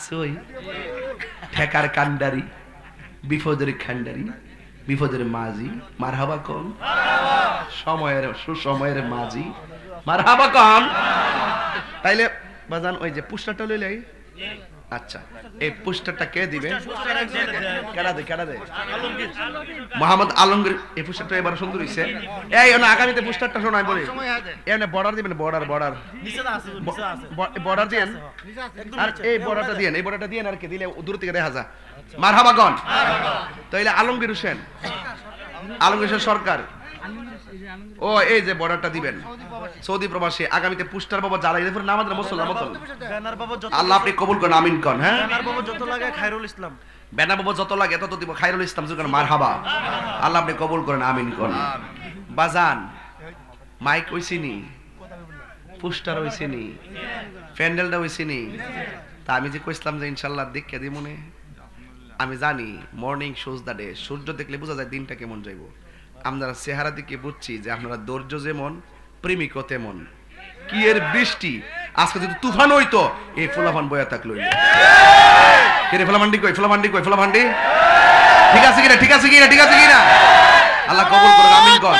সই ঠেকার কান্ডারি বিপদের খান্ডারি বিপদের মাঝি মারহাবা কোন সময়ের সুসময়ের মাঝি মারহাবা কোন। তাইলে বাজান ওই যে পুস্টারটা লইলাই। আচ্ছা এই পুস্টারটা কে দিবে? কেডা দে মোহাম্মদ আলমগীর। এই পুস্টারটা এবার সুন্দর হইছে। এই না আগামীতে পুস্টারটা শোনাই বলি। এনে বর্ডার দিবেন, বর্ডার নিচে আছে বর্ডার দেন। আর এই বর্ডারটা দেন, এই বর্ডারটা দেন আর কি দিলে দূর থেকে দেখা যায়। মারহাবা কোন। তাইলে আলমগীর হোসেন, আলমগীর হোসেন সরকার। ও এই যে বর্ডারটা দিবেন সৌদি প্রবাসী। আগামীতে পুস্টার বাবা জ্বালাই দেবেন নামাজের মুসল্লা মতন। আল্লাহ আপনি কবুল করেন, আমিন কোন। হ্যাঁ ব্যানার বাবা যত লাগে খায়রুল ইসলাম, ব্যানার বাবা যত লাগে তত দিব খায়রুল ইসলাম যুগান মারহাবা। আল্লাহ আপনি কবুল করেন, আমিন কোন। বাজান মাইক হইছিনি, পুস্টার হইছিনি, প্যান্ডেলটা হইছিনি। তা আমি যে কইছিলাম যে ইনশাআল্লাহ দেখে দিই মনে, আমি জানি মর্নিং শোজ দা ডে। সূর্য দেখলে বোঝা যায় দিনটা কেমন যাইব। আমরা চেহারা দিকে বুঝছি যে আপনারা ধৈর্য যেমন প্রেমিকও তেমন। কি এর বৃষ্টি আজকে যদি তুফান হইতো এই ফুলাফান বয়া থাকলো। কে ফুলাফান্ডি কই, ফুলাফান্ডি কই, ফুলাফান্ডি ঠিক আছে কিনা, ঠিক আছে কিনা, ঠিক আছে কিনা? আল্লাহ কবুল করুন, আমিন কোন।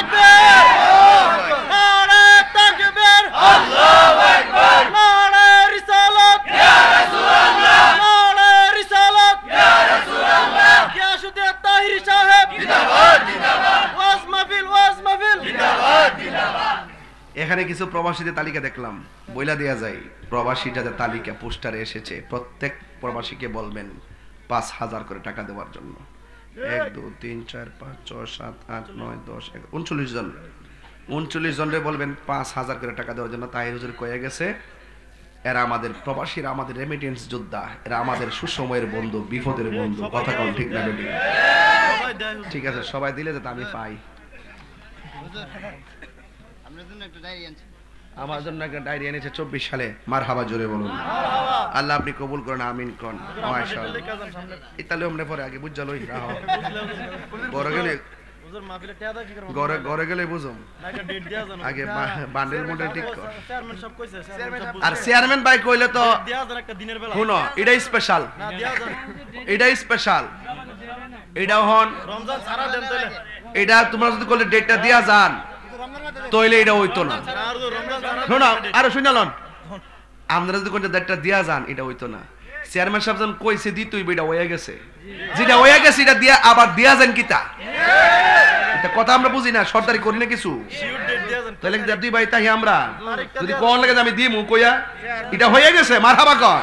এখানে কিছু প্রবাসীদের তালিকা দেখলাম, বইলা দেয়া যায়। প্রবাসী যাদের তালিকা পোস্টারে এসেছে প্রত্যেক প্রবাসীকে বলবেন ৫,০০০ করে টাকা দেওয়ার জন্য। ১ ২ ৩ ৪ ৫ ৬ ৭ ৮ ৯ ১০ ৩৯ জন, ৩৯ জনরে বলবেন ৫,০০০ করে টাকা দেওয়ার জন্য। তাই হুজুর কয়ে গেছে এরা আমাদের প্রবাসীরা আমাদের রেমিটেন্স যোদ্ধা, এরা আমাদের সুসময়ের বন্ধু, বিপদের বন্ধু। কথা কোন ঠিক না বেটি? ঠিক আছে সবাই দিলে যাতে আমি পাই। আমার জন্য একটা ডায়েরি এনেছে ২৪ সালে। মারহাবা জোরে বলুন। আল্লাহ আপনি কবুল করেন, আমিন কোন। মাশাআল্লাহ ইতালি আমরা পরে আগে বুঝ লই ঘরে গেলে ঘরে গেলে বুঝুম আগে বান্ডেল মডেল ঠিক কর। আর চেয়ারম্যান ভাই কইলে তো শুনো এটাই স্পেশাল, এটাই স্পেশাল। এটা হন রমজান সারা দেন তাইলে এটা তোমরা যদি কইলে ডেটটা দিয়া যান তাইলে এটা হইতো না। শোনো আরে শুনালন আমরা যদি কইলে ডেটটা দিয়া যান এটা হইতো না। চেয়ারম্যান সাহেব যখন কইছে দিতই এটা হয়ে গেছে, যেটা হয়ে গেছে এটা দিয়া আবার দিয়া যান কিতা? এটা কথা আমরা বুঝি না, সরকারি করি না কিছু। তাহলে দুই ভাই তাই আমরা যদি কোন লাগে আমি দিমু কইয়া এটা হয়ে গেছে মারহাবা কর।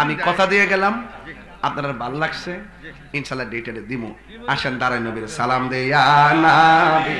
আমি কথা দিয়ে গেলাম, আপনার ভালো লাগছে ইনশাআল্লাহ ডেটে দিমু। আসেন দাঁড়াই নবীর সালাম দে ইয়া নবী।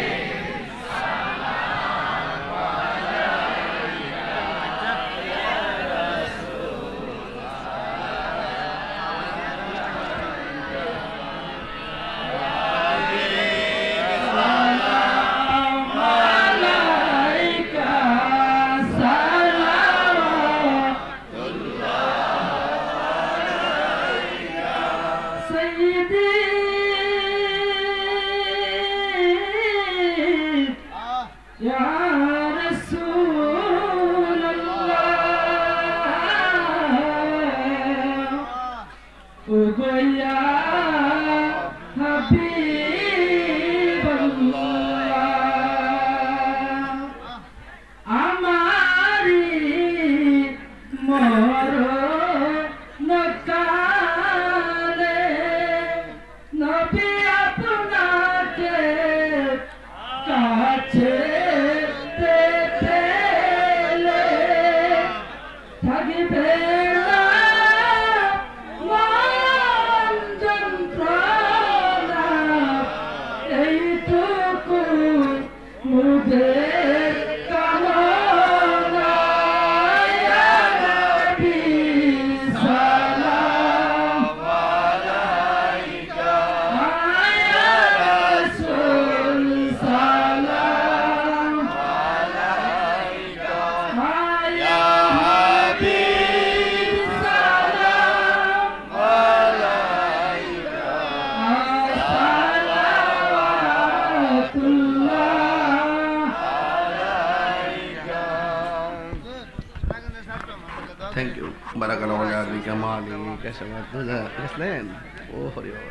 থ্যাংক ইউ বারাকাল্লাহু আলাইকা মালি কাসামাতুল্লাহ ইসলাম ও হরি হরি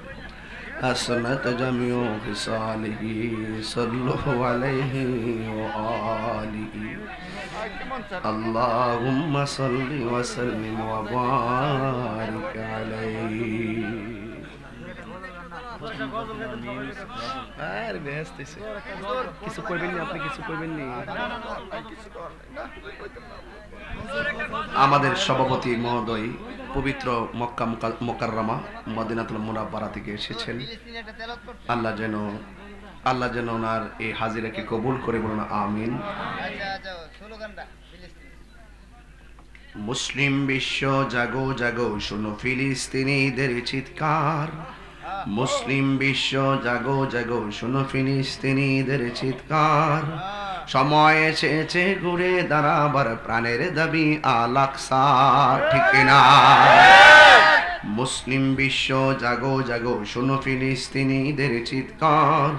আসনাত জামিউ ফিসালিহি সাল্লাল্লাহু আলাইহি ওয়া আলিহি আল্লাহুম্মা সাল্লি ওয়া সাল্লিম ওয়া বারিক আলাইহি আর ব্যস্ত কিছু করবেন না আপনি কিছু করবেন না আমাদের সভাপতি মহোদয় পবিত্র মক্কা মুকাররমা মদিনাতুল মুনাওয়ারা থেকে এসেছেন আল্লাহ যেন ওনার এই হাজিরাকে কবুল করে বলুন আমিন মুসলিম বিশ্ব জাগো জাগো শোনো ফিলিস্তিনিদের চিৎকার মুসলিম বিশ্ব জাগো জাগো শোনো ফিলিস্তিনিদের চিৎকার সময় এসেছে ঘুরে দাঁড়াবার প্রাণের দাবি আল আকসা ঠিক না মুসলিম বিশ্ব জাগো জাগো শোনো ফিলিস্তিনিদের চিৎকার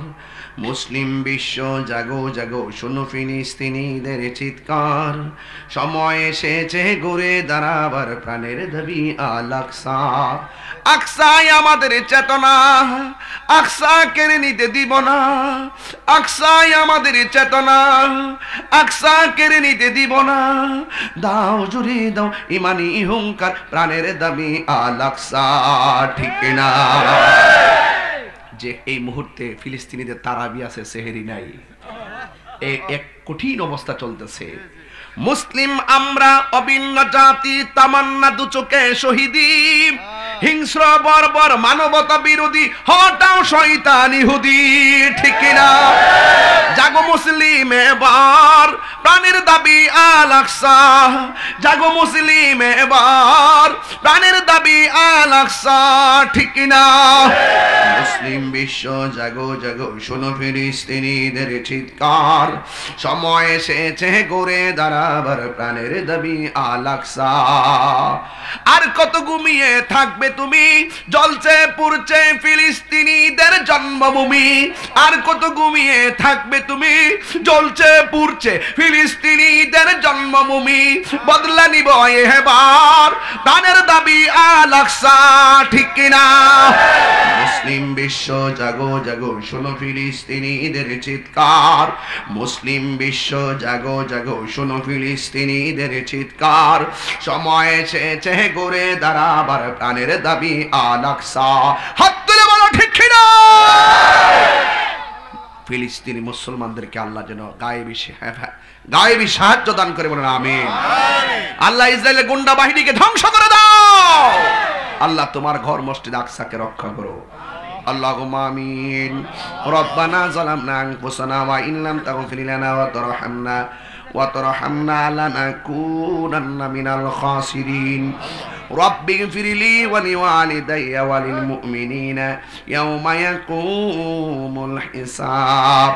মুসলিম বিশ্ব জাগো জাগো শোনো ফিলিস্তিনিদের চিৎকার সময় এসেছে ঘুরে দাঁড়াবার প্রাণের দাবি আল আকসা আকসায় আমাদের চেতনা আকসা কেড়ে নিতে দিব না আকসায় আমাদের চেতনা আকসা কেড়ে নিতে দিব না দাও জুড়ে দাও ইমানি হুঙ্কার প্রাণের দাবি আল আকসা ঠিক না যে এই মুহূর্তে ফিলিস্তিনিদের তারাবি আছে সেহেরি নাই এক কঠিন অবস্থা চলতেছে মুসলিম আমরা অভিন্ন জাতি তামান্না দু চোখে শহীদি হিংস্র বর্বর মানবতা বিরোধী হটাও শয়তান ইহুদি ঠিক না জাগো মুসলিম এবার প্রাণের দাবি আল আকসা জাগো মুসলিম এবার প্রাণের দাবি আল আকসা ঠিক না মুসলিম বিশ্ব জাগো জাগো শোনো ফিলিস্তিনিদের চিৎকার সময় এসেছে গড়ে দাঁড়াবার প্রাণের দাবি আল আকসা আর কত ঘুমিয়ে থাকবে তুমি জ্বলছে পুড়ছে ফিলিস্তিনিদের জন্মভূমি আর কত ঘুমিয়ে থাকবে তুমি জ্বলছে পুড়ছে ফিলিস্তিনিদের জন্মভূমি বদলা নিব এবার প্রাণের দাবি আল আকসা ঠিক কিনা মুসলিম বিশ্ব জাগো জাগো শোনো ফিলিস্তিনিদের চিৎকার মুসলিম বিশ্ব জাগো জাগো শোনো ফিলিস্তিনিদের চিৎকার সময় এসেছে গড়ে দাঁড়াবার প্রাণের দাবি আল আকসা হাত তুলে বলো ঠিক কিনা ফিলিস্তিনি মুসলমানদেরকে আল্লাহ যেন গায়েবী সাহায্য দান করে বলেন আমিন আল্লাহ ইসরায়েলের গুন্ডা বাহিনীকে ধ্বংস করে দাও আল্লাহ তোমার ঘর মসজিদ আকসাকে রক্ষা করো আল্লাহুম্মা আমিন রব্বানা যালামনা আনফুসানা ওয়া ইন লাম তাগফির লানা ওয়া তারহামনা লানাকুনান্না মিনাল খাসিরিন রব্বি ইগফিরলি ওয়া লিওয়ালিদাইয়া ওয়া লিল মুমিনিনা ইয়াওমা ইয়াকুমুল হিসাব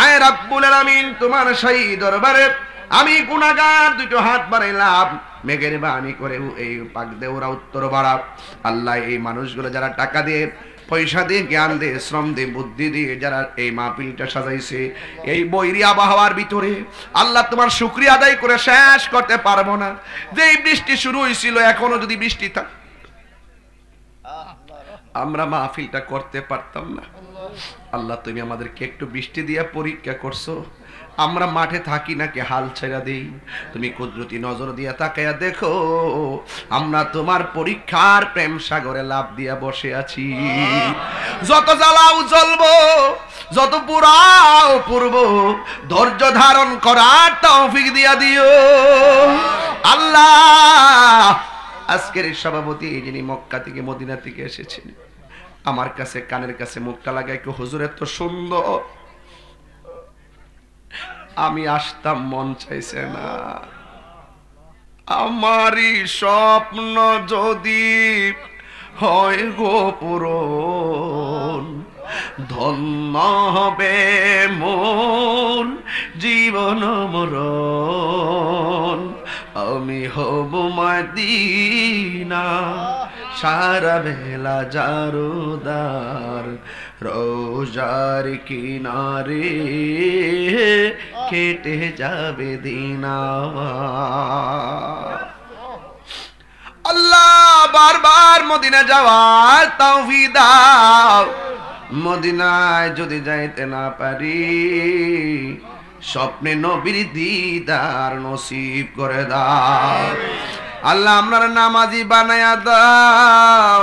আয় রব্বুল আলামিন তোমার সেই দরবারে আমি গুনাহগার দুটো হাত বাড়াইলাম মেঘের বাণী করে এই পাক দেওরা উত্তর বাড়া আল্লাহ এই মানুষগুলো যারা টাকা দিয়ে পয়সা দিয়ে জ্ঞান দিয়ে শ্রম দিয়ে বুদ্ধি দিয়ে যারা এই মাহফিলটা সাজাইছে এই বৈরী আবহাওয়ার ভিতরে আল্লাহ তোমার শুকরিয়া আদায় করে শেষ করতে পারবো না যে এই বৃষ্টি শুরু হয়েছিল এখনো যদি বৃষ্টি থাকে আমরা মাহফিলটা করতে পারতাম না আল্লাহ তুমি আমাদেরকে একটু বৃষ্টি দিয়ে পরীক্ষা করছো আমরা মাঠে থাকি নাকি হাল ছেড়া দেই তুমি কুদরতি নজর দিয়ে তাকায়া দেখো আমরা তোমার পরীক্ষার প্রেম সাগরে লাভ দিয়া বসে আছি যত জ্বালাও জ্বলবো যত পুরাও পূর্ব ধৈর্য ধারণ করার তৌফিক দিয়া দিও আল্লাহ আজকের সভাপতি যিনি মক্কা থেকে মদিনা থেকে এসেছেন আমার কাছে কানের কাছে মুখটা লাগায় কি হুজুর এত সুন্দর আমি আসতাম মন চাইছে না আমারই স্বপ্ন যদি হয় গো পূরণ ধন্য হবে মোর জীবন মরণ আমি হব মদিনা সারা বেলা জারুদার রোজার কিনারে কেটে যাবে দিন আল্লাহ বারবার মদিনা যাওয়ার তৌফিক দাও। মদিনায় যদি যাইতে না পারি, স্বপ্নে নবীর দিদার নসিব করে দাও। আল্লাহ আপনার নামাজি বানায়া দাও,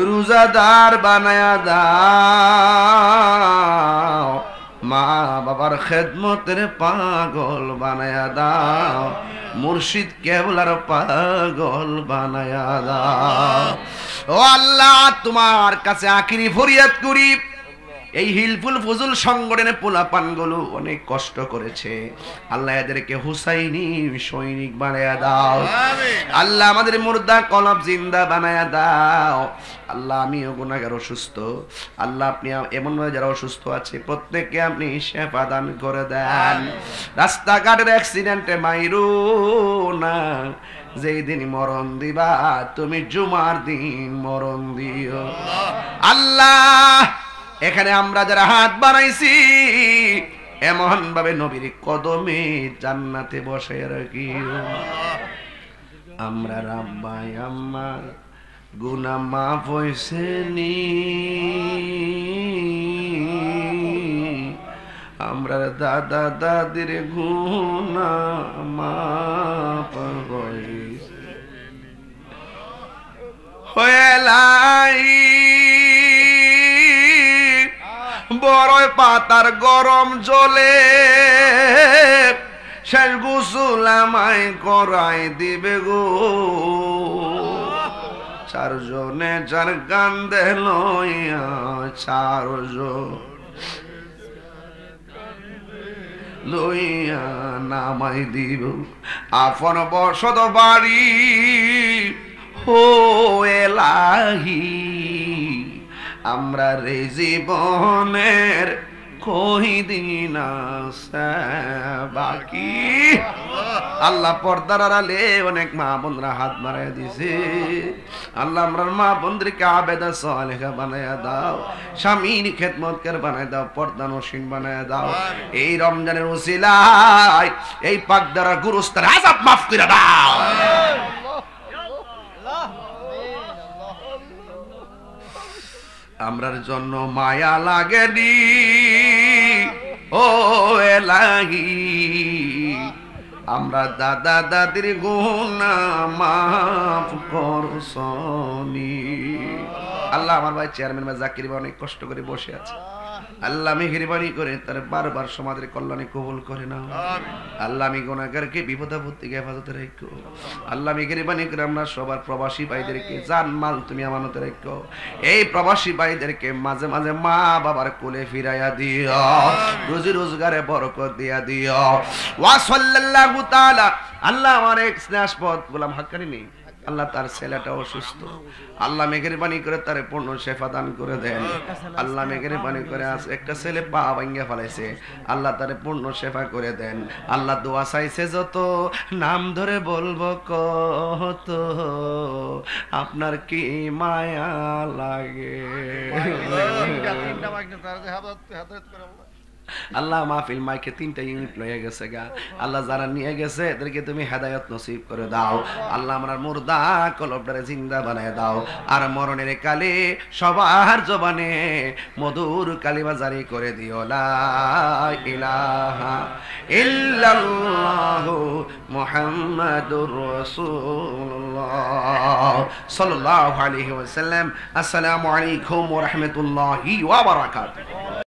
রোজাদার বানায়া দাও, মা বাবার খেদমতের পাগল বানায়া দাও, মুর্শিদ কেবলার পাগল বানায়া দাও। ও আল্লাহ, তোমার কাছে আখিরি ফরিয়াদ করি, এই হিলফুল ফুজুল সংগঠনের পোলাপানগুলো অনেক কষ্ট করেছে, আল্লাহ এদেরকে হুসাইনি সৈনিক বানায়া দাও। আল্লাহ আমাদের মুর্দা কলব জিন্দা বানায়া দাও। আল্লাহ আমিও গুনাহগার, অসুস্থ, আল্লাহ আপনি এমন ভাবে যারা অসুস্থ আছে প্রত্যেককে আপনি শেফা দান করে দেন। রাস্তাঘাটের অ্যাক্সিডেন্টে মাইরু না, যেই দিন মরণ দিবা তুমি জুমার দিন মরণ দিও। আল্লাহ এখানে আমরা যারা হাত বাড়াইছি এমন ভাবে নবীর কদমে জান্নাতে বসে রাখি। আমরা রাব্বাই আমার গুনাহ মাফ হইছে নি, আমরা দাদা দাদির গুনাহ মাফ হইছে হয়েলাই। বড় পাতার গরম জলে শেষ গোসল আমায় করাই দিবে গো, চারজনে যার কান্দে লইয়া চারজন লইয়া নামাই দিব আপন বসত বাড়ি। ও এলাহি আমরা রে জীবনের কয়দিন আছে বাকি। আল্লাহ পর্দার আড়ালে অনেক মা বোনরা হাত বাড়াই দিছে। আল্লাহ আমরার মা বোনদেরকে আবেদা সালেহা বানায়া দাও, স্বামীর খেদমতকার বানায় দাও, পর্দা নসীন বানায় দাও। এই রমজানের উসিলায় এই পাকদারা গুরুস্তার আযাব মাফ করে দাও। আমরার জন্য মায়া লাগেনি ও এলাহি, আমরা দাদা দাদির গুনাহ মাফ করছনি। আল্লাহ আমার ভাই চেয়ারম্যান ভাই জাকির ভাই অনেক কষ্ট করে বসে আছে, আল্লাহ মেহেরবানি করে তার বারবার সমাজের কল্যাণে কবুল করে নাও। আল্লাহ আমি গুনাহগারকে বিপদ আপদ থেকে হেফাজতে রাখো। আল্লাহ মেহেরবানি করে আমরা সবার প্রবাসী ভাইদেরকে জান মাল তুমি আমানতে রাখো। এই প্রবাসী ভাইদেরকে মাঝে মাঝে মা বাবার কোলে ফিরাইয়া দিও, রুজি রোজগারে বরকত দিয়া দিও। ওয়া সাল্লাল্লাহু তাআলা। আল্লাহ আমার এক স্নেহাস্পদ গোলাম হাক্কানি নেই, আল্লাহ তার ছেলেটা অসুস্থ, আল্লাহ মেহেরবানি করে তার পূর্ণ শেফা দান করে দেন। আল্লাহ মেহেরবানি করে আজ একটা ছেলে পা ভাঙিয়া ফেলাইছে, আল্লাহ তার পূর্ণ শেফা করে দেন। আল্লাহ দোয়া চাইছে যত, নাম ধরে বলবো কত, আপনার কি মায়া লাগে। আল্লাহ মাহফিল মাইকে 3টা ইউনিট লয়ে গেছে গা, আল্লাহ যারা নিয়ে গেছে এদেরকে তুমি হেদায়েত নসিব করে দাও। আল্লাহ আমার মুর্দা কলবটারে জিন্দা বানায় দাও, আর মরণের কালে সবার জবানে মধুর কালিমা জারি করে দিও, লা ইলাহা ইল্লাল্লাহু মুহাম্মাদুর রাসূলুল্লাহ সাল্লাল্লাহু আলাইহি ওয়াসাল্লাম। আসসালামু আলাইকুম ওয়া রাহমাতুল্লাহি ওয়া বারাকাতুহু।